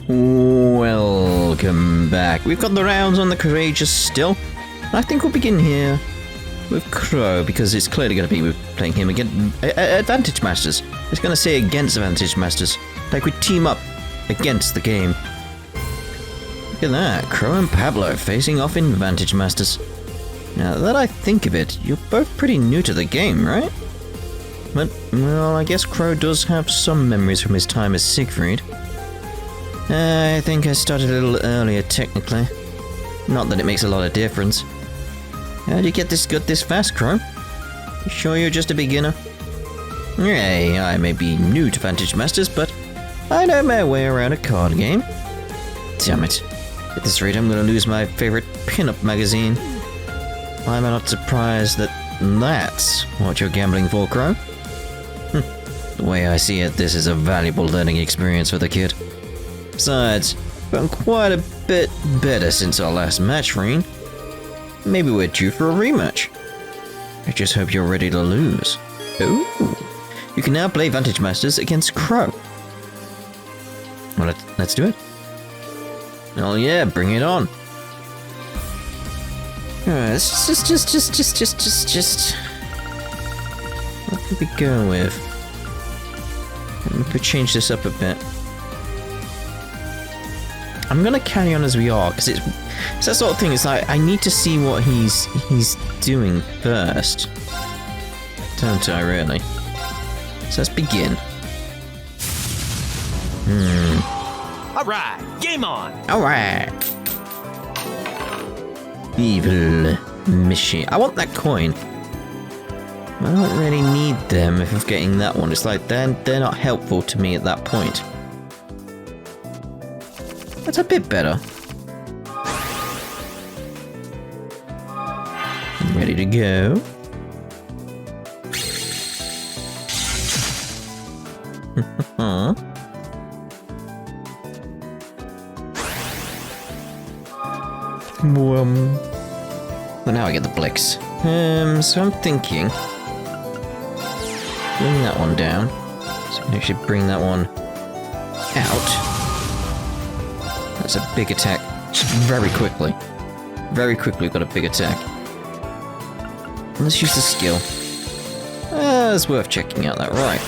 Welcome back. We've got the rounds on the courageous still. I think we'll begin here with Crow, because it's clearly going to be playing him against Advantage Masters. It's going to say against Advantage Masters. Like we team up against the game. Look at that. Crow and Pablo facing off in Advantage Masters. Now that I think of it, you're both pretty new to the game, right? But, well, I guess Crow does have some memories from his time as Siegfried. I think I started a little earlier, technically. Not that it makes a lot of difference. How'd you get this good this fast, Crow? You sure you're just a beginner? Hey, I may be new to Vantage Masters, but I know my way around a card game. Damn it. At this rate, I'm gonna lose my favorite pin-up magazine. Why am I not surprised that that's what you're gambling for, Crow? The way I see it, this is a valuable learning experience for the kid. Besides, I've gotten quite a bit better since our last match, Rean. Maybe we're due for a rematch. I just hope you're ready to lose. Ooh. You can now play Vantage Masters against Crow. Well, let's do it. Oh yeah, bring it on. Alright, let's just... What could we go with? We could change this up a bit. I'm gonna carry on as we are, because it's that sort of thing. It's like I need to see what he's doing first, don't I? Really? So let's begin. All right, game on. All right. Evil machine. I want that coin. I don't really need them if I'm getting that one. It's like they're not helpful to me at that point. That's a bit better. I'm ready to go. Well, now I get the Blix. So I'm thinking, bring that one down. So I can actually bring that one out. That's a big attack. Very quickly. Very quickly got a big attack. Let's use the skill. It's worth checking out that, right.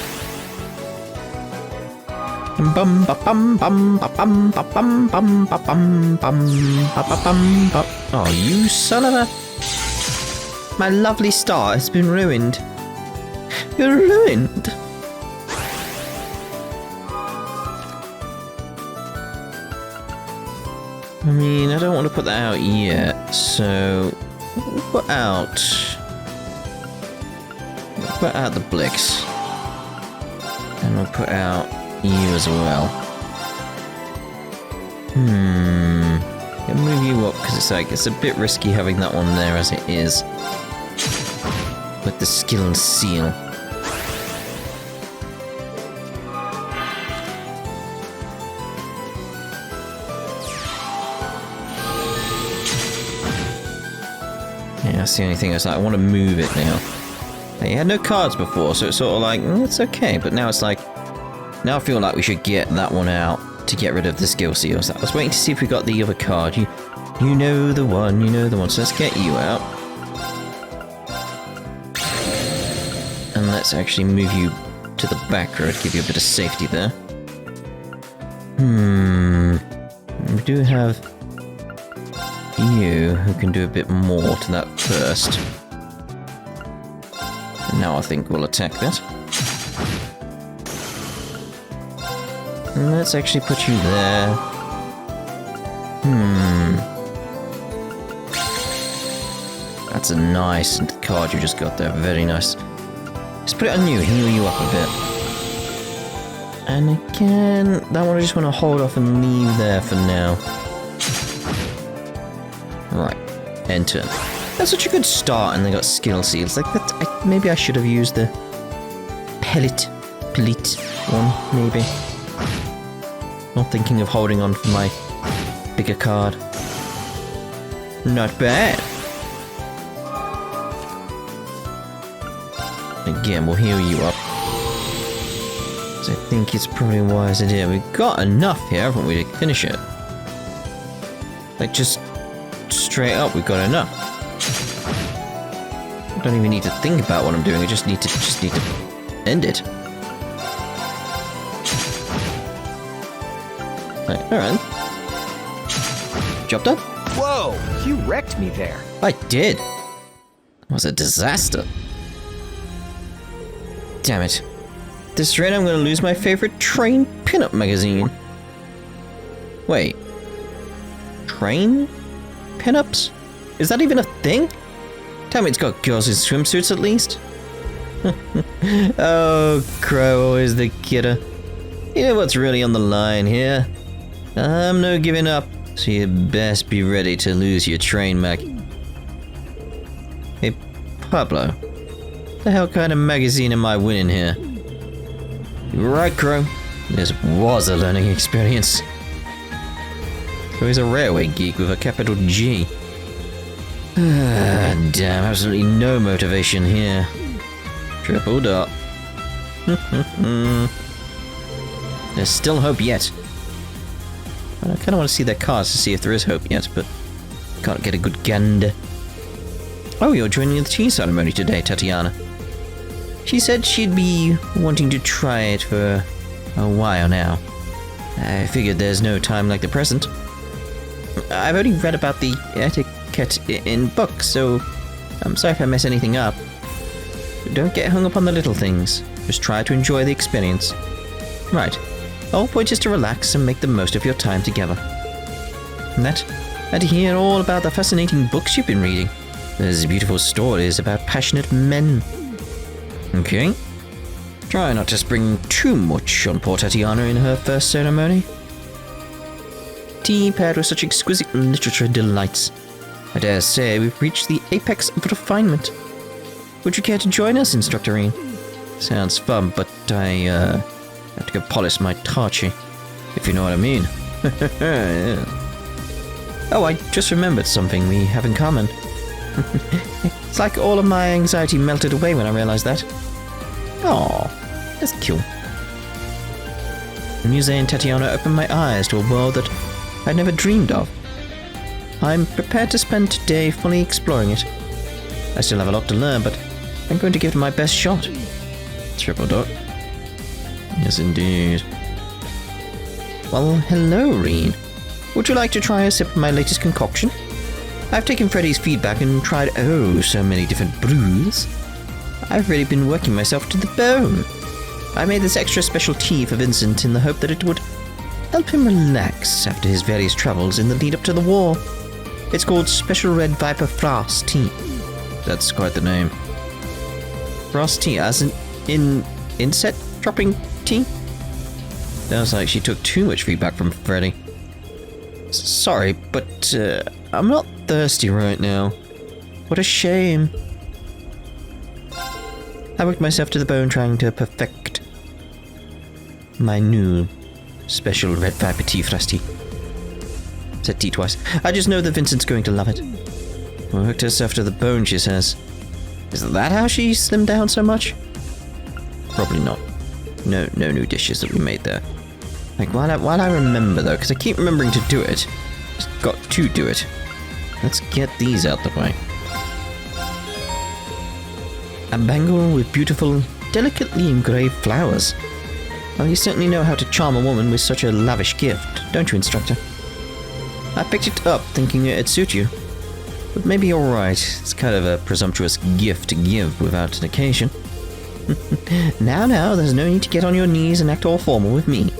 Oh, you son of a... My lovely star has been ruined. You're ruined. I mean, I don't want to put that out yet, so we'll put out the Blix, and we'll put out you as well. I'll move you up because it's a bit risky having that one there as it is with the skill and seal. Yeah, that's the only thing. I want to move it now. He had no cards before, so it's sort of like, it's okay. But now it's like, now I feel like we should get that one out to get rid of the skill seals. I was waiting to see if we got the other card. You know the one, you know the one. So let's get you out. And let's actually move you to the back row to give you a bit of safety there. We do have you, who can do a bit more to that first. And now I think we'll attack that. And let's actually put you there. That's a nice card you just got there, very nice. Let's put it on you, heal you up a bit. And again, that one I just want to hold off and leave there for now. Right, enter. That's such a good start, and they got skill seals. Like that, maybe I should have used the pellet one, maybe. Not thinking of holding on for my bigger card. Not bad. Again, we'll heal you up. So think it's probably a wise idea. We've got enough here, haven't we, to finish it? Like, just straight up, we've got enough. I don't even need to think about what I'm doing. I just need to end it. Alright. Job done. Whoa! You wrecked me there. I did. It was a disaster. Damn it. This rate I'm gonna lose my favorite train pinup magazine. Wait. Train pinups? Is that even a thing? Tell me it's got girls in swimsuits at least. Oh, Crow, always the kidder. You know what's really on the line here? I'm no giving up, so you best be ready to lose your train mag. Hey, Pablo. The hell kind of magazine am I winning here? You're right, Crow. This was a learning experience. So he's a railway geek with a capital G. Damn, absolutely no motivation here. Triple dot. There's still hope yet. I kind of want to see their cars to see if there is hope yet, but can't get a good gander. Oh, you're joining the tea ceremony today, Tatiana. She said she'd be wanting to try it for a while now. I figured there's no time like the present. I've only read about the etiquette in books, so I'm sorry if I mess anything up. Don't get hung up on the little things. Just try to enjoy the experience. Right. The whole point is to relax and make the most of your time together. And to hear all about the fascinating books you've been reading. There's beautiful stories about passionate men. Okay. Try not to spring too much on poor Tatiana in her first ceremony. Tea paired with such exquisite literature delights. I dare say we've reached the apex of refinement. Would you care to join us, Instructor Rean? Sounds fun, but I have to go polish my Tarchi, if you know what I mean. Yeah. Oh, I just remembered something we have in common. It's like all of my anxiety melted away when I realized that. Aw, that's cute. Muse and Tatiana opened my eyes to a world that I'd never dreamed of. I'm prepared to spend today fully exploring it. I still have a lot to learn, but I'm going to give it my best shot. Triple dot. Yes, indeed. Well, hello, Rean. Would you like to try a sip of my latest concoction? I've taken Freddy's feedback and tried so many different brews. I've really been working myself to the bone. I made this extra special tea for Vincent in the hope that it would help him relax after his various troubles in the lead up to the war. It's called Special Red Viper Frost Tea. That's quite the name. Frost tea, as in insect dropping tea? Sounds like she took too much feedback from Freddy. Sorry, but I'm not thirsty right now. What a shame. I worked myself to the bone trying to perfect my new special red viper tea frosty. Said tea twice. I just know that Vincent's going to love it. Worked herself to the bone, she says. Is that how she slimmed down so much? Probably not. No new dishes that we made there. Like, while I remember though, because I keep remembering to do it. Just got to do it. Let's get these out the way. A bangle with beautiful, delicately engraved flowers. Well, you certainly know how to charm a woman with such a lavish gift, don't you, Instructor? I picked it up thinking it'd suit you. But maybe you're right, it's kind of a presumptuous gift to give without an occasion. Now, there's no need to get on your knees and act all formal with me.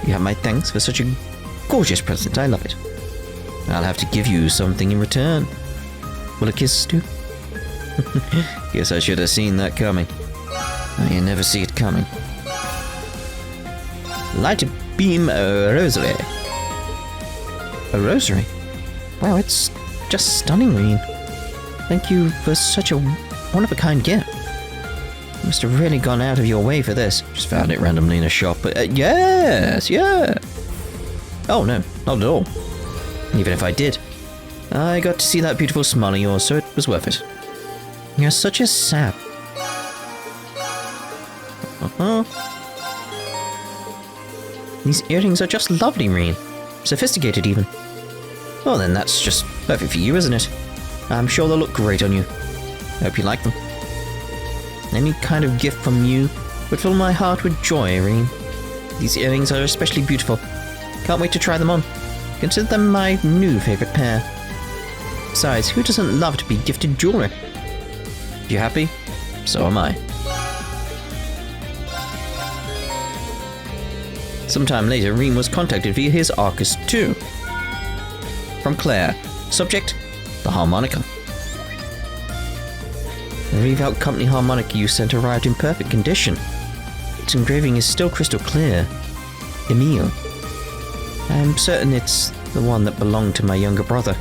You have my thanks for such a gorgeous present, I love it. I'll have to give you something in return. Will a kiss do? Guess I should have seen that coming. You never see it coming. Light beam rosary. A rosary? Wow, it's just stunning, Rean. Thank you for such a one-of-a-kind gift. You must have really gone out of your way for this. Just found it randomly in a shop, but yes, yeah. Oh no, not at all. Even if I did. I got to see that beautiful smile of yours, so it was worth it. You're such a sap. These earrings are just lovely, Rean. Sophisticated, even. Well then, that's just perfect for you, isn't it? I'm sure they'll look great on you. I hope you like them. Any kind of gift from you would fill my heart with joy, Rean. These earrings are especially beautiful. Can't wait to try them on. Consider them my new favorite pair. Besides, who doesn't love to be gifted jewelry? You happy? So am I. Sometime later, Rean was contacted via his Arcus 2. From Claire. Subject: the Harmonica. The Revout Company harmonica you sent arrived in perfect condition. Its engraving is still crystal clear. Emile. I am certain it's the one that belonged to my younger brother.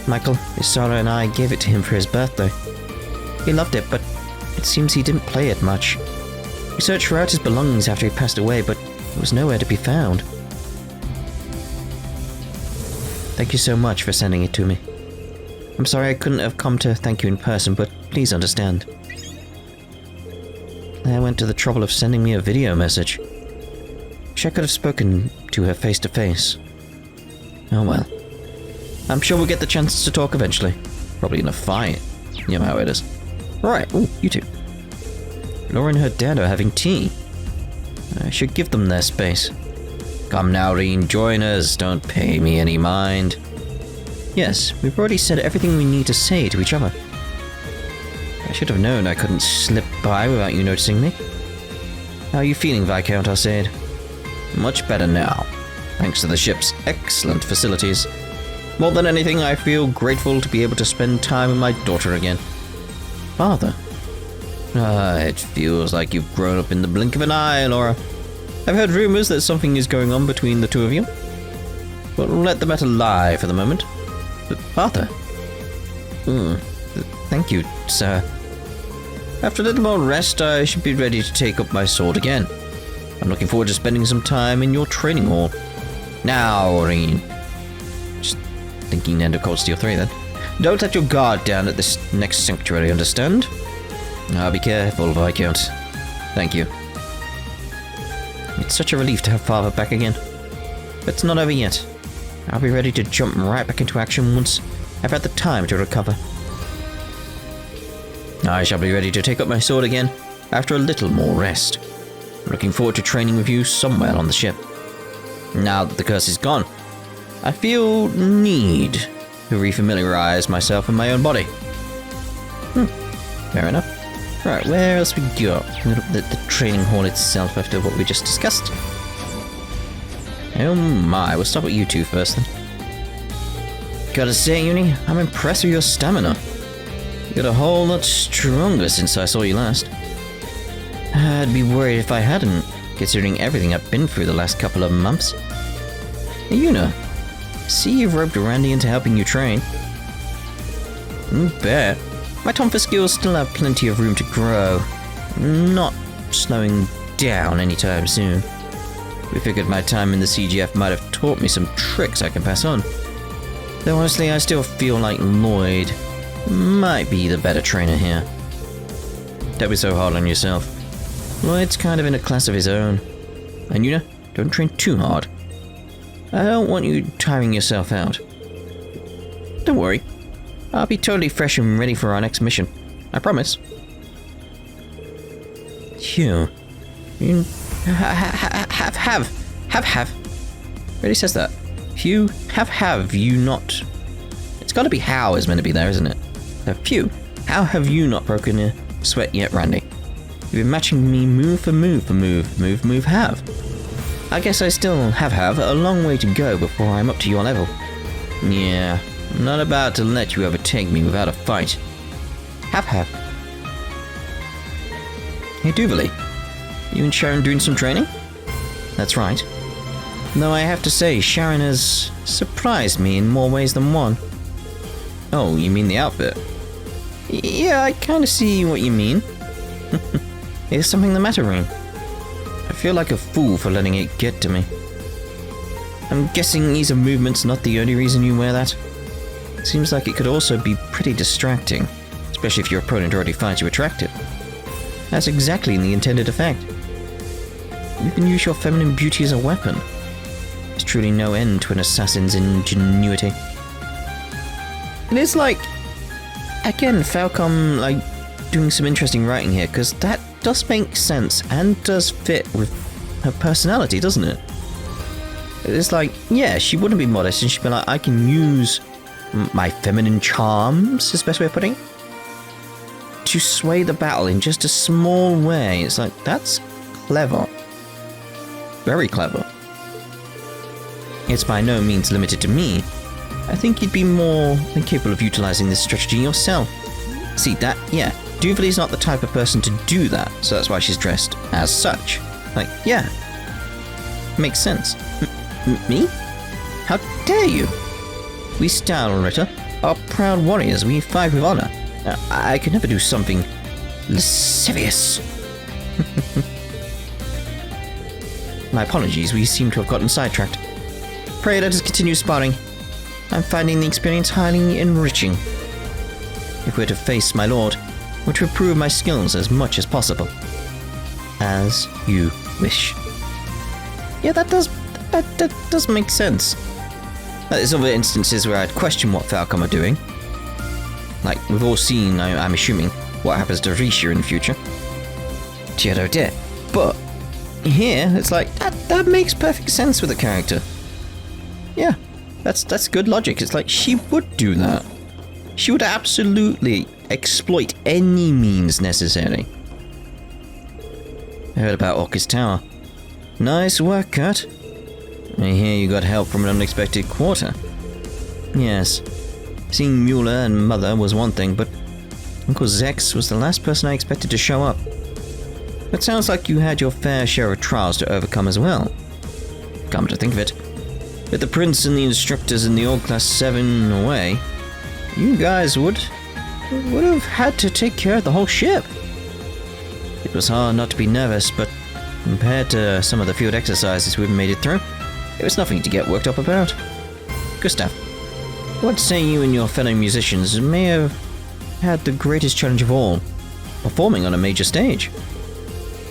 Michael, Isara and I gave it to him for his birthday. He loved it, but it seems he didn't play it much. We searched throughout his belongings after he passed away, but it was nowhere to be found. Thank you so much for sending it to me. I'm sorry I couldn't have come to thank you in person, but please understand. I went to the trouble of sending me a video message. Wish I could have spoken to her face to face. Oh well. I'm sure we'll get the chance to talk eventually. Probably in a fight. You know how it is. Right, ooh, you two. Laura and her dad are having tea. I should give them their space. Come now, Rean, join us. Don't pay me any mind. Yes, we've already said everything we need to say to each other. I should have known I couldn't slip by without you noticing me. How are you feeling, Viscount Arcade? Much better now, thanks to the ship's excellent facilities. More than anything, I feel grateful to be able to spend time with my daughter again. Father? It feels like you've grown up in the blink of an eye, Laura. I've heard rumors that something is going on between the two of you. But we'll let the matter lie for the moment. But Father? Thank you, sir. After a little more rest, I should be ready to take up my sword again. I'm looking forward to spending some time in your training hall. Now, Rean. Just thinking End of Cold Steel 3 then. Don't let your guard down at this next sanctuary, understand? I'll be careful, Viscount. Thank you. It's such a relief to have Father back again. But it's not over yet. I'll be ready to jump right back into action once I've had the time to recover. I shall be ready to take up my sword again after a little more rest. I'm looking forward to training with you somewhere on the ship. Now that the curse is gone, I feel need to refamiliarize myself with my own body. Fair enough. Right, where else we go? The training hall itself after what we just discussed. Oh my, we'll start with you two first then. Gotta say, Uni, I'm impressed with your stamina. You got a whole lot stronger since I saw you last. I'd be worried if I hadn't, considering everything I've been through the last couple of months. Hey, Yuna, see you've roped Randy into helping you train. Bet. My Tonfa skills still have plenty of room to grow. Not slowing down anytime soon. We figured my time in the CGF might have taught me some tricks I can pass on. Though honestly, I still feel like Lloyd might be the better trainer here. Don't be so hard on yourself. Lloyd's kind of in a class of his own. And Yuna, don't train too hard. I don't want you tiring yourself out. Don't worry. I'll be totally fresh and ready for our next mission. I promise. Phew. You have. Really says that. Phew, have you not? It's gotta be how is meant to be there, isn't it? So, phew, how have you not broken a sweat yet, Randy? You've been matching me move for move for move, have. I guess I still have a long way to go before I'm up to your level. Yeah, I'm not about to let you overtake me without a fight. Have. Hey, Duvalie, you and Sharon doing some training? That's right. Though I have to say, Sharon has surprised me in more ways than one. Oh, you mean the outfit? Yeah, I kind of see what you mean. Is something the matter, Rean? I feel like a fool for letting it get to me. I'm guessing ease of movement's not the only reason you wear that. Seems like it could also be pretty distracting, especially if your opponent already finds you attractive. That's exactly the intended effect. you can use your feminine beauty as a weapon. There's truly no end to an assassin's ingenuity. It is like, again, Falcom, like, doing some interesting writing here, because that does make sense and does fit with her personality, doesn't it? It's like, yeah, she wouldn't be modest, and she'd be like, I can use my feminine charms, is the best way of putting it, to sway the battle in just a small way. It's like, that's clever. Very clever. It's by no means limited to me. I think you'd be more than capable of utilizing this strategy yourself. See, that, yeah, Duvalie's not the type of person to do that, so that's why she's dressed as such. Like, yeah. Makes sense. Me? How dare you? We Style Ritter are proud warriors, we fight with honor. I could never do something lascivious. My apologies, we seem to have gotten sidetracked. Pray let us continue sparring. I'm finding the experience highly enriching. If we're to face my lord, we're to improve my skills as much as possible. As you wish. Yeah, that does make sense. There's other instances where I'd question what Falcom are doing. Like, we've all seen, I'm assuming, what happens to Risha in the future. Dear oh dear. But here, it's like, that makes perfect sense with the character. Yeah, that's good logic. It's like, she would do that. She would absolutely exploit any means necessary. I heard about Orcus Tower. Nice work, Kurt. I hear you got help from an unexpected quarter. Yes. Seeing Mueller and Mother was one thing, but Uncle Zex was the last person I expected to show up. It sounds like you had your fair share of trials to overcome as well. Come to think of it, with the prince and the instructors in the old Class 7 away, you guys would have had to take care of the whole ship. It was hard not to be nervous, but compared to some of the field exercises we've made it through, it was nothing to get worked up about. Gustav, what say you and your fellow musicians may have had the greatest challenge of all, performing on a major stage?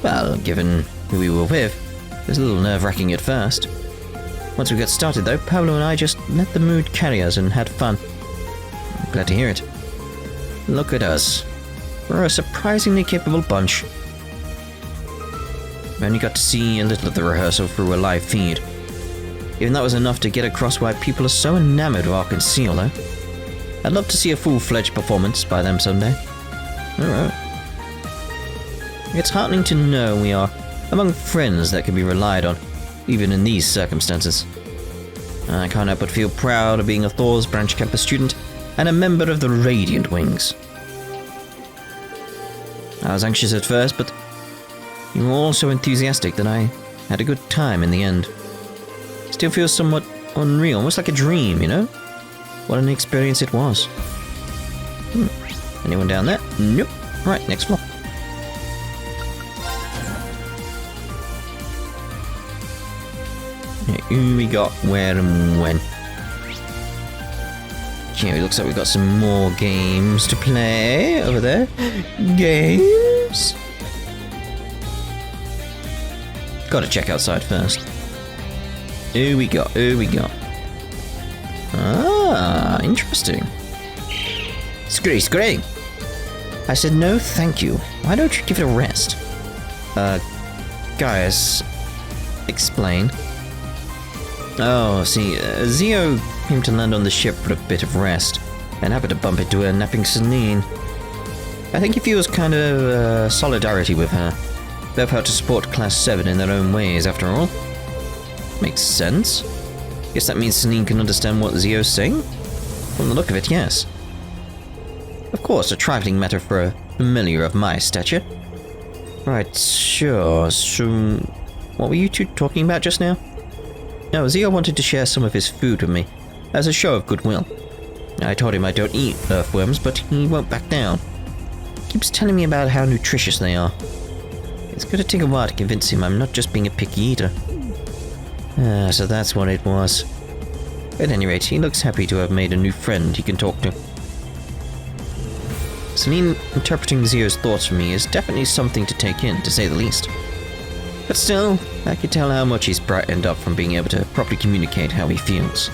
Well, given who we were with, it was a little nerve-wracking at first. Once we got started though, Pablo and I just let the mood carry us and had fun. I'm glad to hear it. Look at us. We're a surprisingly capable bunch. We only got to see a little of the rehearsal through a live feed. Even that was enough to get across why people are so enamored of Ark and Seal, though. I'd love to see a full-fledged performance by them someday. Alright. It's heartening to know we are among friends that can be relied on, even in these circumstances. I can't help but feel proud of being a Thor's branch campus student and a member of the Radiant Wings. I was anxious at first, but you were all so enthusiastic that I had a good time in the end. Still feels somewhat unreal, almost like a dream, you know? What an experience it was. Anyone down there? Nope. Right, next floor. Yeah, who we got, where and when? Okay, it looks like we've got some more games to play over there. Games? Gotta check outside first. Who we got? Who we got? Ah, interesting. Scree. I said no thank you. Why don't you give it a rest? Guys, explain. Oh, see, Zio came to land on the ship for a bit of rest, and happened to bump into a napping Celine. I think he feels kind of solidarity with her. They've had to support Class 7 in their own ways, after all. Makes sense. Guess that means Celine can understand what Zio's saying? From the look of it, yes. Of course, a trifling matter for a familiar of my stature. Right, sure. So, what were you two talking about just now? No, Zio wanted to share some of his food with me, as a show of goodwill. I told him I don't eat earthworms, but he won't back down. He keeps telling me about how nutritious they are. It's going to take a while to convince him I'm not just being a picky eater. So that's what it was. At any rate, he looks happy to have made a new friend he can talk to. Celine interpreting Zio's thoughts for me is definitely something to take in, to say the least. But still, I could tell how much he's brightened up from being able to properly communicate how he feels.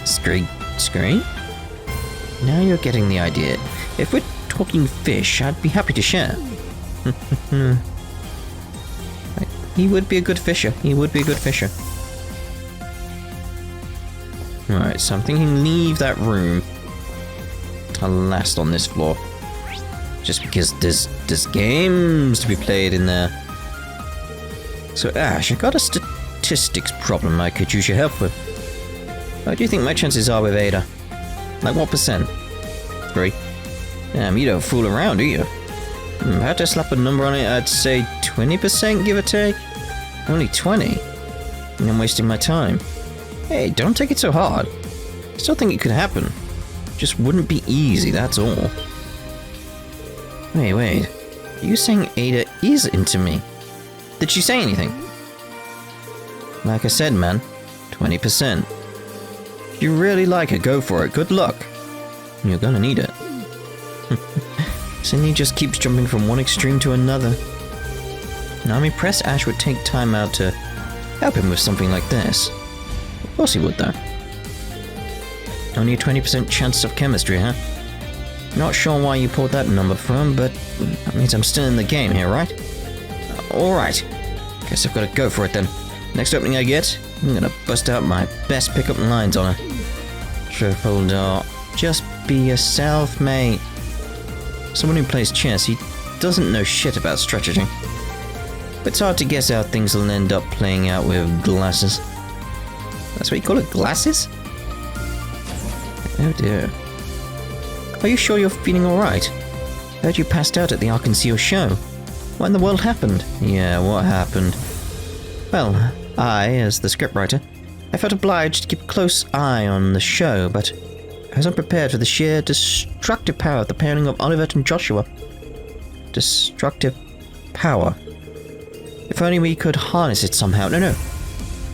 Screen? Now you're getting the idea. If we're talking fish, I'd be happy to share. He would be a good fisher. Alright, so I'm thinking leave that room to last on this floor. Just because there's games to be played in there. So Ash, I got a statistics problem I could use your help with. How do you think my chances are with Ada? Like what percent? 3? Damn, you don't fool around, do you? If I had to slap a number on it, I'd say 20%, give or take. Only 20? And I'm wasting my time. Hey, don't take it so hard. I still think it could happen. Just wouldn't be easy, that's all. Wait. Are you saying Ada is into me? Did she say anything? Like I said, man. 20%. If you really like her, go for it. Good luck. You're gonna need it. Sydney just keeps jumping from one extreme to another. Now I'm impressed Ash would take time out to help him with something like this. Of course he would, though. Only a 20% chance of chemistry, huh? Not sure why you pulled that number from, but that means I'm still in the game here, right? Alright. Guess I've got to go for it then. Next opening I get, I'm gonna bust out my best pickup lines on her. Triple dot. Just be yourself, mate. Someone who plays chess, he doesn't know shit about strategy. It's hard to guess how things will end up playing out with glasses. That's what you call it, glasses? Oh dear. Are you sure you're feeling alright? Heard you passed out at the Arkansas show. What in the world happened? Yeah, what happened? Well, I, as the scriptwriter, I felt obliged to keep a close eye on the show, but I was unprepared for the sheer destructive power of the pairing of Oliver and Joshua. Destructive power. If only we could harness it somehow. No.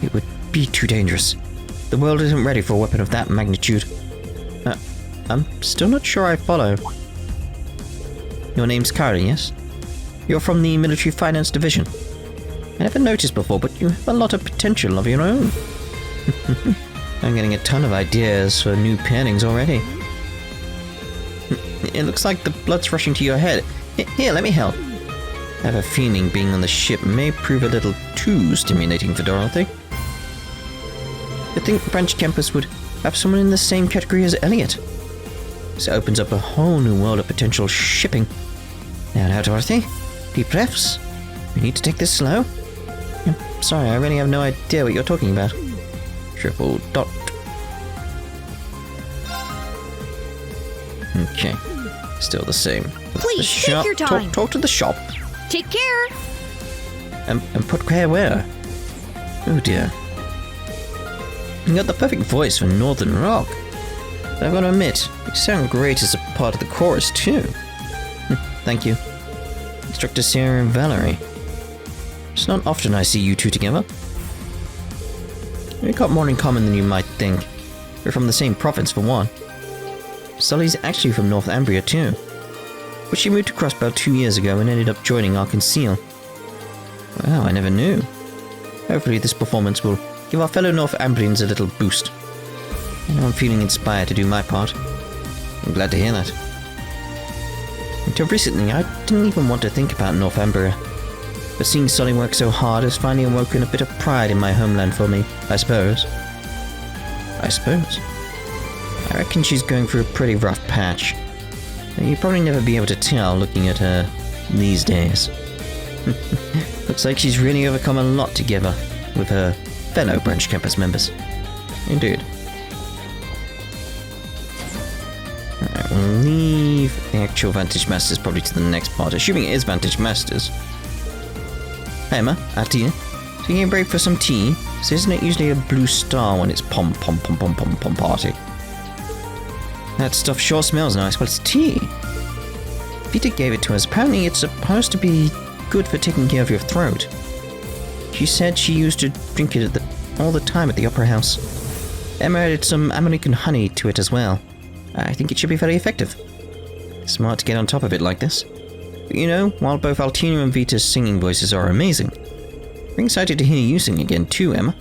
It would be too dangerous. The world isn't ready for a weapon of that magnitude. I'm still not sure I follow. Your name's Karen, yes? You're from the Military Finance Division. I never noticed before, but you have a lot of potential of your own. I'm getting a ton of ideas for new pairings already. It looks like the blood's rushing to your head. Here, let me help. I have a feeling being on the ship may prove a little too stimulating for Dorothy. I think the branch campus would have someone in the same category as Elliot. This opens up a whole new world of potential shipping. Now, Dorothy, deep breaths. We need to take this slow. I'm sorry, I really have no idea what you're talking about. Triple dot. Okay, still the same. Please, take your time. Talk to the shop. Take care. And put care where? Oh dear. You got the perfect voice for Northern Rock. But I've got to admit, you sound great as a part of the chorus too. Thank you. Instructor Sarah and Valerie. It's not often I see you two together. We've got more in common than you might think. We're from the same province for one. Sully's actually from Northumbria too. But she moved across about 2 years ago and ended up joining Arkansas. Wow, I never knew. Hopefully this performance will give our fellow Northumbrians a little boost. And I'm feeling inspired to do my part. I'm glad to hear that. Until recently, I didn't even want to think about Northumbria. But seeing Sully work so hard has finally awoken a bit of pride in my homeland for me, I suppose. I reckon she's going through a pretty rough patch. You'd probably never be able to tell looking at her these days. Looks like she's really overcome a lot together with her fellow branch campus members. Indeed. Alright, we'll leave the actual Vantage Masters probably to the next part, assuming it is Vantage Masters. Hey Emma, after you. Taking a break for some tea? So isn't it usually a blue star when it's pom party? That stuff sure smells nice, but it's tea. Vita gave it to us. Apparently it's supposed to be good for taking care of your throat. She said she used to drink it all the time at the Opera House. Emma added some American honey to it as well. I think it should be very effective. Smart to get on top of it like this. But you know, while both Altina and Vita's singing voices are amazing, I'm excited to hear you sing again too, Emma.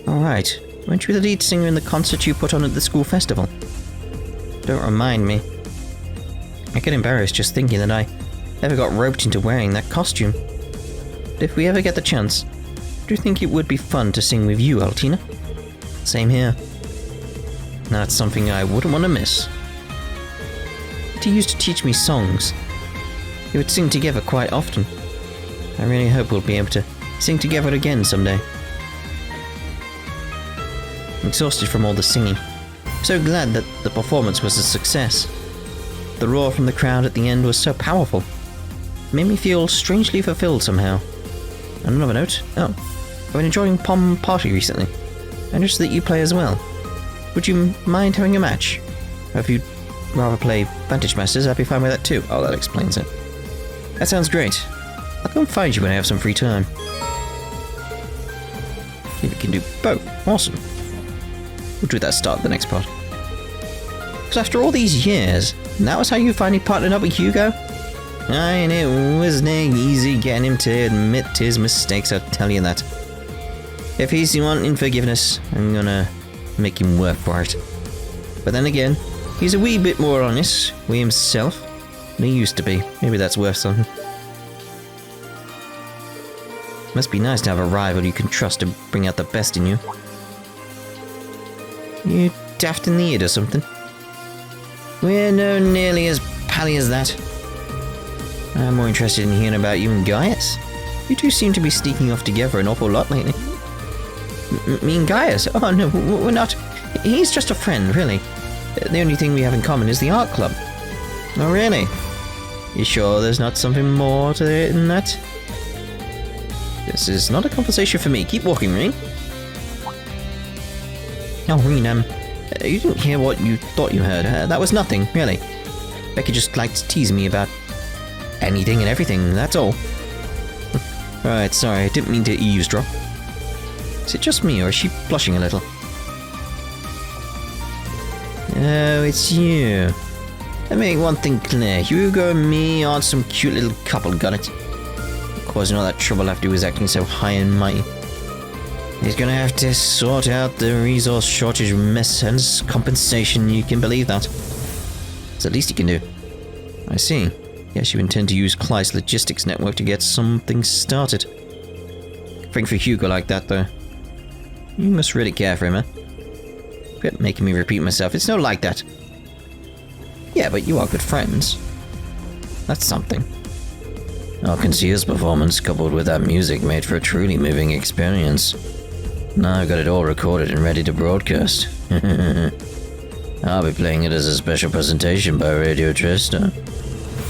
Alright, weren't you the lead singer in the concert you put on at the school festival? Don't remind me. I get embarrassed just thinking that I ever got roped into wearing that costume. But if we ever get the chance, do you think it would be fun to sing with you, Altina? Same here. That's something I wouldn't want to miss. He used to teach me songs. We would sing together quite often. I really hope we'll be able to sing together again someday. I'm exhausted from all the singing. So glad that the performance was a success. The roar from the crowd at the end was so powerful. It made me feel strangely fulfilled somehow. On another note, I've been enjoying Pom Party recently. I noticed that you play as well. Would you mind having a match? Or if you'd rather play Vantage Masters, I'd be fine with that too. Oh, that explains it. That sounds great. I'll go and find you when I have some free time. If we can do both, awesome. We'll do that start the next part. Because after all these years, that was how you finally partnered up with Hugo? And it wasn't easy getting him to admit his mistakes, I'll tell you that. If he's wanting forgiveness, I'm gonna make him work for it. But then again, he's a wee bit more honest with himself than he used to be. Maybe that's worth something. Must be nice to have a rival you can trust to bring out the best in you. You daft in the head or something? We're no nearly as pally as that. I'm more interested in hearing about you and Gaius. You two seem to be sneaking off together an awful lot lately. Me and Gaius? Oh no, we're not. He's just a friend, really. The only thing we have in common is the art club. Oh really? You sure there's not something more to it than that? This is not a conversation for me. Keep walking, Rean. Oh, Rean, you didn't hear what you thought you heard. That was nothing, really. Becky just liked teasing me about anything and everything, that's all. Alright, sorry, I didn't mean to eavesdrop. Is it just me, or is she blushing a little? Oh, it's you. Let me make one thing clear. Hugo and me aren't some cute little couple, got it? Causing all that trouble after he was acting so high and mighty. He's gonna have to sort out the resource shortage mess and compensation, you can believe that. It's the least he can do. I see. Yes, you intend to use Clyde's logistics network to get something started. Think for Hugo like that, though. You must really care for him, huh? Quit making me repeat myself. It's not like that. Yeah, but you are good friends. That's something. I can see his performance coupled with that music made for a truly moving experience. Now I've got it all recorded and ready to broadcast. I'll be playing it as a special presentation by Radio Trista.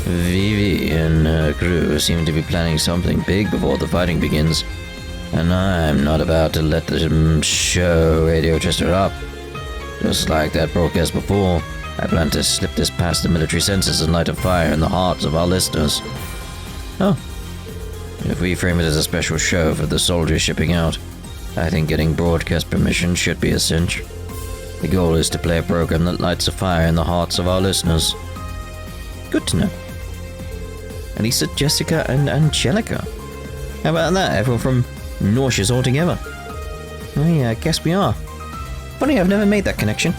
Vivi and her crew seem to be planning something big before the fighting begins, and I'm not about to let them show Radio Trista up. Just like that broadcast before, I plan to slip this past the military censors and light a fire in the hearts of our listeners. Oh. If we frame it as a special show for the soldiers shipping out, I think getting broadcast permission should be a cinch. The goal is to play a program that lights a fire in the hearts of our listeners. Good to know. Elisa, Jessica, and Angelica. How about that? Everyone from Nausea's all together. Oh yeah, I guess we are. Funny, I've never made that connection.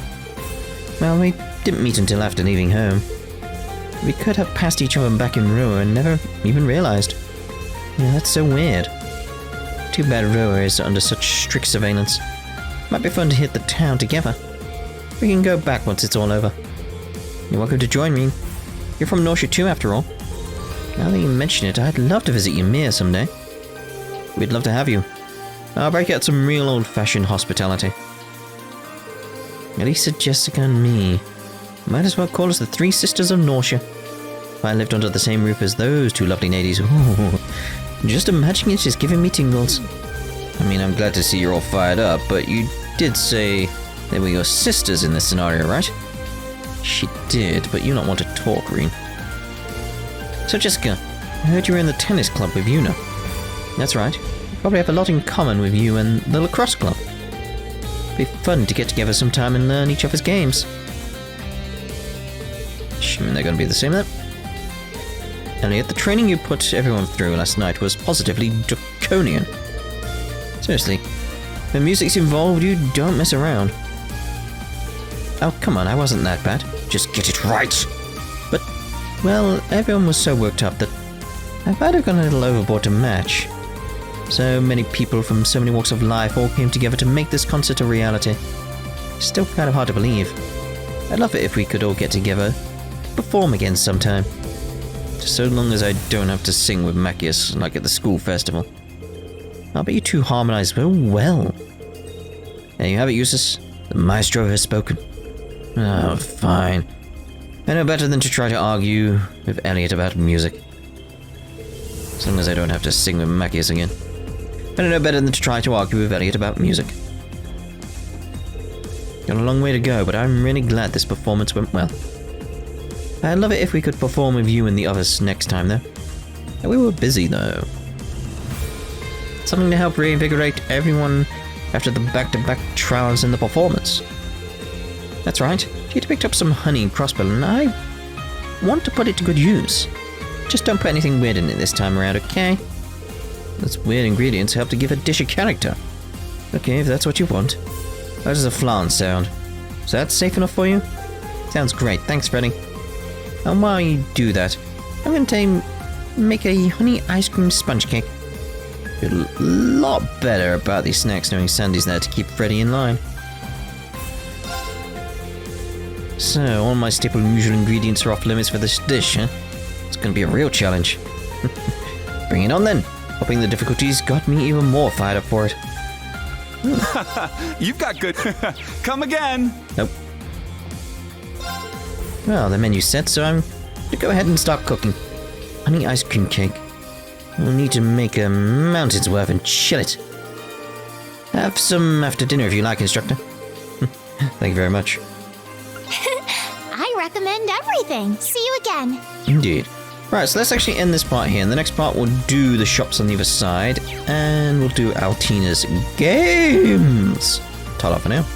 Well, we didn't meet until after leaving home. We could have passed each other back in Roa and never even realized. Yeah, that's so weird. Too bad Roa is under such strict surveillance. Might be fun to hit the town together. We can go back once it's all over. You're welcome to join me. You're from Nausea too, after all. Now that you mention it, I'd love to visit Ymir someday. We'd love to have you. I'll break out some real old-fashioned hospitality. Elisa, Jessica, and me. Might as well call us the Three Sisters of Nausea. If I lived under the same roof as those two lovely ladies, ooh, just imagining it is giving me tingles. I mean, I'm glad to see you're all fired up, but you did say they were your sisters in this scenario, right? She did, but you don't want to talk, Rean. So Jessica, I heard you were in the tennis club with Yuna. That's right. You probably have a lot in common with you and the lacrosse club. It'd be fun to get together sometime and learn each other's games. Assuming they're going to be the same then. Elliot, the training you put everyone through last night was positively draconian. Seriously, when music's involved, you don't mess around. Oh, come on, I wasn't that bad. Just get it right! But, well, everyone was so worked up that I might have gone a little overboard to match. So many people from so many walks of life all came together to make this concert a reality. Still kind of hard to believe. I'd love it if we could all get together, perform again sometime. Just so long as I don't have to sing with Machias like at the school festival. I'll bet you two harmonize so well. There you have it, Eustace. The maestro has spoken. Oh, fine. I know better than to try to argue with Elliot about music. As long as I don't have to sing with Machias again. I know better than to try to argue with Elliot about music. Got a long way to go, but I'm really glad this performance went well. I'd love it if we could perform with you and the others next time, though. We were busy, though. Something to help reinvigorate everyone after the back-to-back trials in the performance. That's right. She'd picked up some honey crossbow, and I want to put it to good use. Just don't put anything weird in it this time around, okay? Those weird ingredients help to give a dish a character. Okay, if that's what you want. How does a flan sound? Is that safe enough for you? Sounds great, thanks, Freddy. And while you do that, I'm going to make a honey ice cream sponge cake. Feel a lot better about these snacks knowing Sandy's there to keep Freddy in line. So, all my staple usual ingredients are off limits for this dish, huh? It's going to be a real challenge. Bring it on then. Hoping the difficulties got me even more fired up for it. You've got good... Come again! Nope. Well, the menu's set, so I'm going to go ahead and start cooking. Honey ice cream cake. We'll need to make a mountain's worth and chill it. Have some after dinner if you like, instructor. Thank you very much. I recommend everything. See you again. Indeed. Right, so let's actually end this part here. In the next part, we'll do the shops on the other side, and we'll do Altina's games. Ta-da for now.